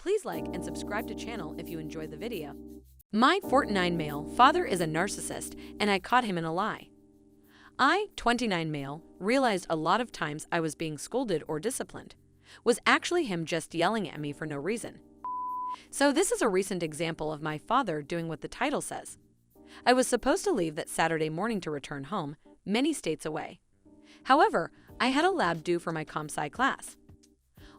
Please like and subscribe to channel if you enjoyed the video. My 49 male father is a narcissist and I caught him in a lie. I, 29 male, realized a lot of times I was being scolded or disciplined was actually him just yelling at me for no reason. So this is a recent example of my father doing what the title says. I was supposed to leave that Saturday morning to return home, many states away. However, I had a lab due for my comp-sci class.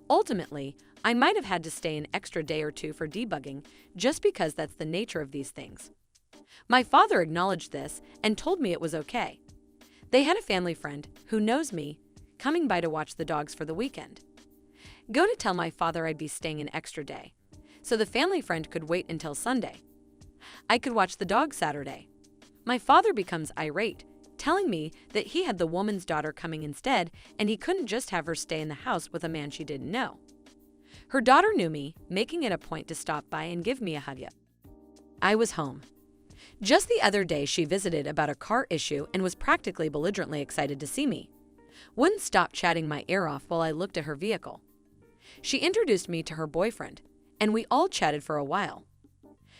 Ultimately, I might have had to stay an extra day or two for debugging just because that's the nature of these things. My father acknowledged this and told me it was okay. They had a family friend who knows me coming by to watch the dogs for the weekend. Go to tell my father I'd be staying an extra day, so the family friend could wait until Sunday. I could watch the dog Saturday. My father becomes irate, telling me that he had the woman's daughter coming instead and he couldn't just have her stay in the house with a man she didn't know. Her daughter knew me, making it a point to stop by and give me a hug. I was home. Just the other day she visited about a car issue and was practically belligerently excited to see me. Wouldn't stop chatting my ear off while I looked at her vehicle. She introduced me to her boyfriend, and we all chatted for a while.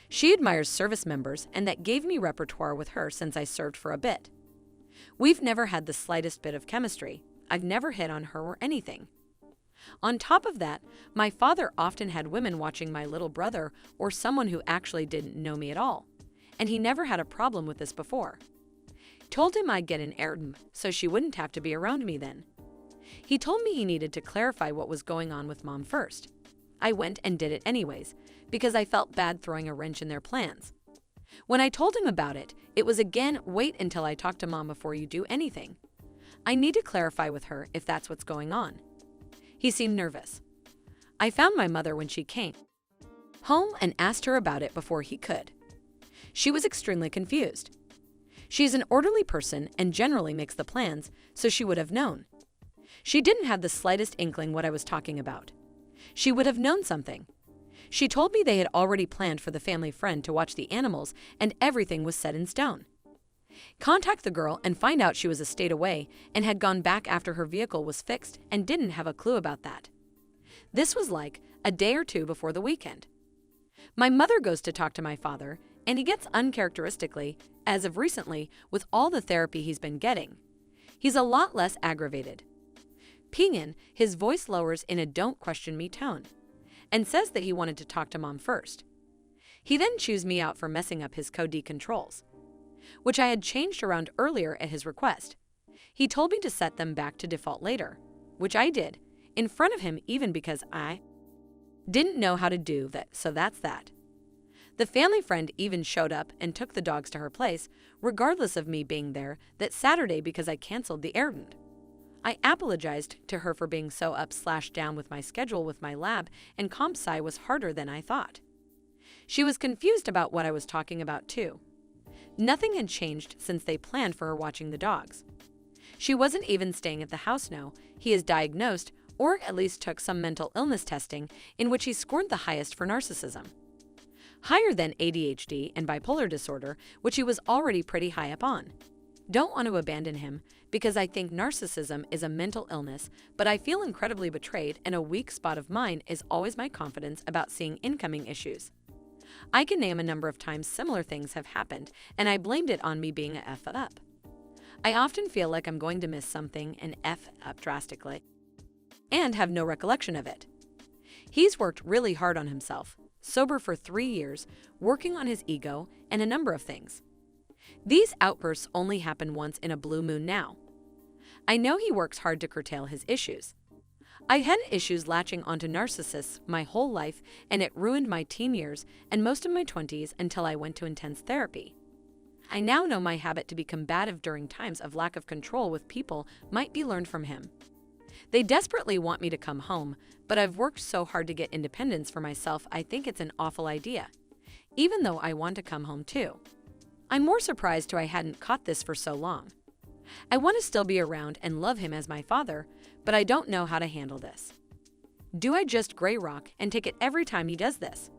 She admires service members, and that gave me repertoire with her since I served for a bit. We've never had the slightest bit of chemistry. I've never hit on her or anything. On top of that, my father often had women watching my little brother or someone who actually didn't know me at all, and he never had a problem with this before. Told him I'd get an Ayrton so she wouldn't have to be around me then. He told me he needed to clarify what was going on with Mom first. I went and did it anyways, because I felt bad throwing a wrench in their plans. When I told him about it, it was again, wait until I talk to Mom before you do anything. I need to clarify with her if that's what's going on. He seemed nervous. I found my mother when she came home and asked her about it before he could. She was extremely confused. She's an orderly person and generally makes the plans, so she would have known. She didn't have the slightest inkling what I was talking about. She would have known something. She told me they had already planned for the family friend to watch the animals and everything was set in stone. Contact the girl and find out she was a state away and had gone back after her vehicle was fixed and didn't have a clue about that. This was like a day or two before the weekend. My mother goes to talk to my father and he gets uncharacteristically, as of recently, with all the therapy he's been getting. He's a lot less aggravated. Pingin, his voice lowers in a don't question me tone, and says that he wanted to talk to Mom first. He then chews me out for messing up his code controls, which I had changed around earlier at his request. He told me to set them back to default later, which I did, in front of him even because I didn't know how to do that, so that's that. The family friend even showed up and took the dogs to her place, regardless of me being there that Saturday because I canceled the errand. I apologized to her for being so up/down with my schedule with my lab, and comp-sci was harder than I thought. She was confused about what I was talking about too. Nothing had changed since they planned for her watching the dogs. She wasn't even staying at the house now. He is diagnosed, or at least took some mental illness testing, in which he scored the highest for narcissism. Higher than ADHD and bipolar disorder, which he was already pretty high up on. Don't want to abandon him, because I think narcissism is a mental illness, but I feel incredibly betrayed and a weak spot of mine is always my confidence about seeing incoming issues. I can name a number of times similar things have happened, and I blamed it on me being a F up. I often feel like I'm going to miss something and F up drastically, and have no recollection of it. He's worked really hard on himself, sober for 3 years, working on his ego and a number of things. These outbursts only happen once in a blue moon now. I know he works hard to curtail his issues. I had issues latching onto narcissists my whole life, and it ruined my teen years and most of my 20s until I went to intense therapy. I now know my habit to be combative during times of lack of control with people might be learned from him. They desperately want me to come home, but I've worked so hard to get independence for myself I think it's an awful idea, even though I want to come home too. I'm more surprised too I hadn't caught this for so long. I want to still be around and love him as my father, but I don't know how to handle this. Do I just gray rock and take it every time he does this?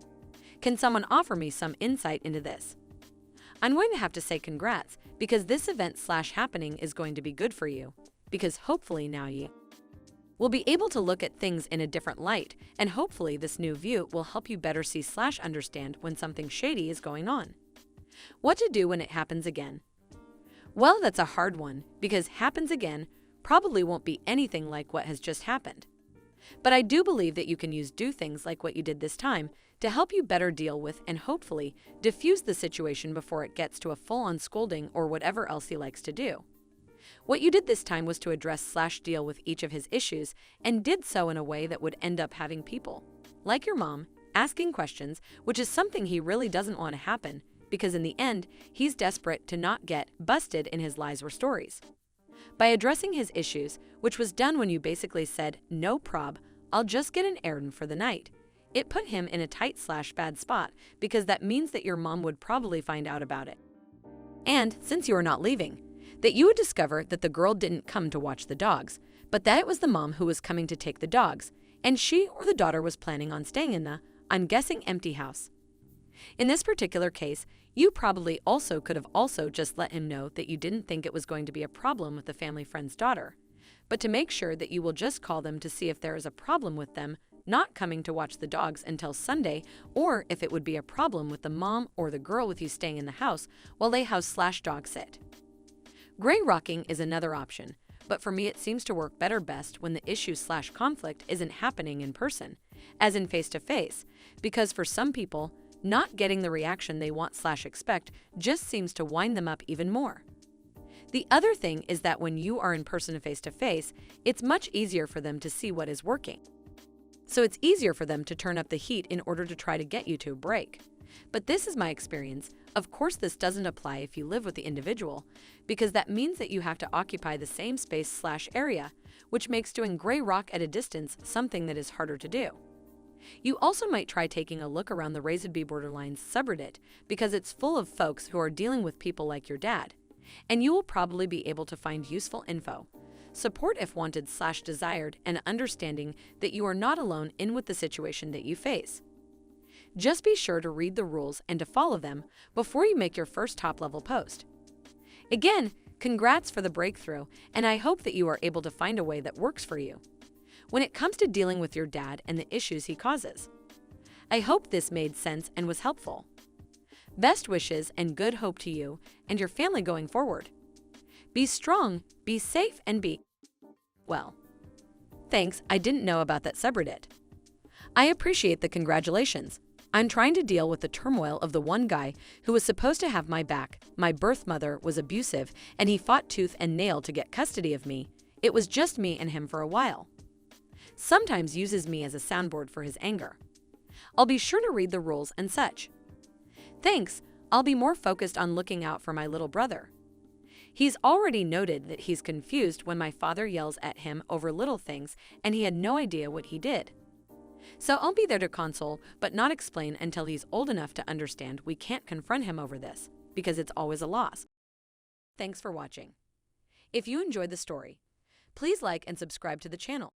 Can someone offer me some insight into this? I'm going to have to say congrats because this event/happening is going to be good for you, because hopefully now you We'll be able to look at things in a different light, and hopefully this new view will help you better see/understand when something shady is going on. What to do when it happens again? Well, that's a hard one, because happens again probably won't be anything like what has just happened. But I do believe that you can do things like what you did this time to help you better deal with and hopefully diffuse the situation before it gets to a full-on scolding or whatever else he likes to do. What you did this time was to address/deal with each of his issues and did so in a way that would end up having people, like your mom, asking questions, which is something he really doesn't want to happen because in the end, he's desperate to not get busted in his lies or stories. By addressing his issues, which was done when you basically said, "No prob, I'll just get an errand for the night," it put him in a tight/bad spot because that means that your mom would probably find out about it. And since you are not leaving, that you would discover that the girl didn't come to watch the dogs, but that it was the mom who was coming to take the dogs, and she or the daughter was planning on staying in the, I'm guessing, empty house. In this particular case, you probably also could have also just let him know that you didn't think it was going to be a problem with the family friend's daughter, but to make sure that you will just call them to see if there is a problem with them not coming to watch the dogs until Sunday, or if it would be a problem with the mom or the girl with you staying in the house while they house/dog sit. Gray rocking is another option, but for me it seems to work best when the issue/conflict isn't happening in person, as in face-to-face, because for some people, not getting the reaction they want/expect just seems to wind them up even more. The other thing is that when you are in person face-to-face, it's much easier for them to see what is working. So it's easier for them to turn up the heat in order to try to get you to break. But this is my experience. Of course, this doesn't apply if you live with the individual, because that means that you have to occupy the same space/area, which makes doing gray rock at a distance something that is harder to do. You also might try taking a look around the Raised B Borderlines subreddit because it's full of folks who are dealing with people like your dad, and you will probably be able to find useful info, support if wanted/desired, and understanding that you are not alone with the situation that you face. Just be sure to read the rules and to follow them before you make your first top-level post. Again, congrats for the breakthrough, and I hope that you are able to find a way that works for you when it comes to dealing with your dad and the issues he causes. I hope this made sense and was helpful. Best wishes and good hope to you and your family going forward. Be strong, be safe, and be well. Thanks, I didn't know about that subreddit. I appreciate the congratulations. I'm trying to deal with the turmoil of the one guy who was supposed to have my back. My birth mother was abusive, and he fought tooth and nail to get custody of me. It was just me and him for a while. Sometimes uses me as a soundboard for his anger. I'll be sure to read the rules and such. Thanks, I'll be more focused on looking out for my little brother. He's already noted that he's confused when my father yells at him over little things and he had no idea what he did. So I'll be there to console, but not explain until he's old enough to understand we can't confront him over this, because it's always a loss. Thanks for watching. If you enjoyed the story, please like and subscribe to the channel.